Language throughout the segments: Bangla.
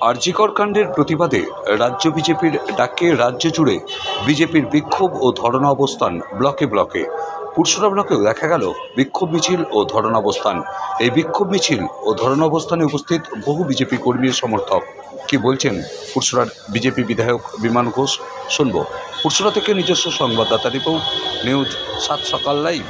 আরজিকর কাণ্ডের প্রতিবাদে রাজ্য বিজেপির ডাকে রাজ্য জুড়ে বিজেপির বিক্ষোভ ও ধর্ণা অবস্থান ব্লকে ব্লকে। পুরসুরা ব্লকেও দেখা গেল বিক্ষোভ মিছিল ও ধর্ণা অবস্থান। এই বিক্ষোভ মিছিল ও ধর্ণা অবস্থানে উপস্থিত বহু বিজেপি কর্মীর সমর্থক কি বলছেন পুরসুরার বিজেপি বিধায়ক বিমান ঘোষ, শুনব। পুরসুরা থেকে নিজস্ব সংবাদদাতা রিপোর্ট, নিউজ 7 সকাল লাইভ।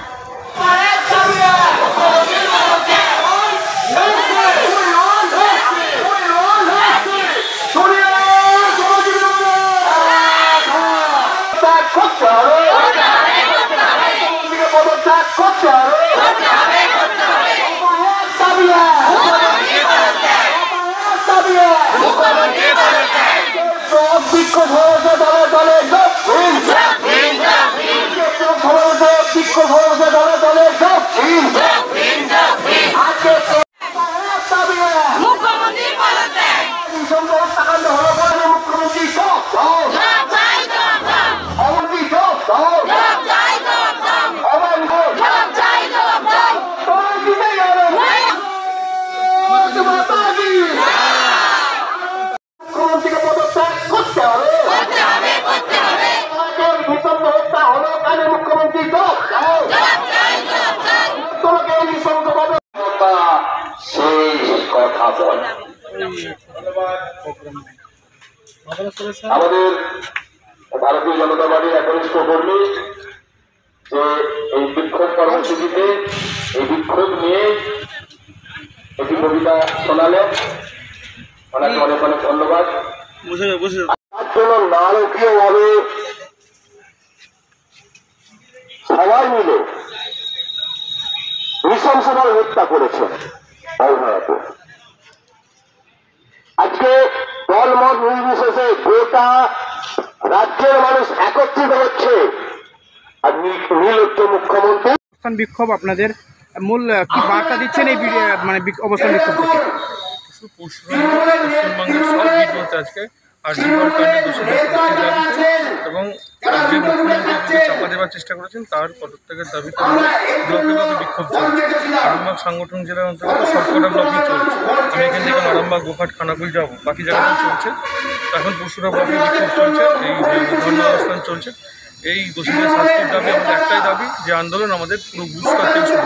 আমাদের ভারতীয় জনতা পার্টির একনিষ্ঠ কর্মী যে এই বিক্ষোভ কর্মসূচিতে এই বিক্ষোভ নিয়ে একটি কবিতা শোনালেন, ওনাকে অনেক অনেক ধন্যবাদ। তার জন্য নারকীয় ভাবে সবাই মিলে নৃশংসভাবে হত্যা করেছেন অভয়াকে। আজকে দলমত নির্বিশেষে গোটা রাজ্যের মানুষ একত্রিত হচ্ছে আর নির্লজ্জ মুখ্যমন্ত্রী। অবস্থান বিক্ষোভ আপনাদের মূল কি বার্তা দিচ্ছেন এই মানে অবস্থান বিক্ষোভ থেকে? পশ্চিমবঙ্গের সব বিরোধী আজকে আরজিকর কাণ্ডে দোষীদের শাস্তির দাবিতে এবং যে মুখ্যমন্ত্রী চাপা দেওয়ার চেষ্টা করেছেন তার পদত্যাগের দাবিতে ব্লকে ব্লকে বিক্ষোভ চলছে। আরামবাগ সাংগঠনিক জেলার অন্তর্গত সবকটা ব্লকে চলছে। আমি এখান থেকে আরামবাগ, গোঘাট, খানাকুল যাবো, বাকি জায়গাতেও চলছে। এখন পুরসুরা ব্লকে বিক্ষোভ চলছে, এই ধর্ণা অবস্থান চলছে। এই দোষীদের শাস্তির দাবি আমাদের একটাই দাবি, যে আন্দোলন আমাদের পুরো বুঝ করতে শুরু।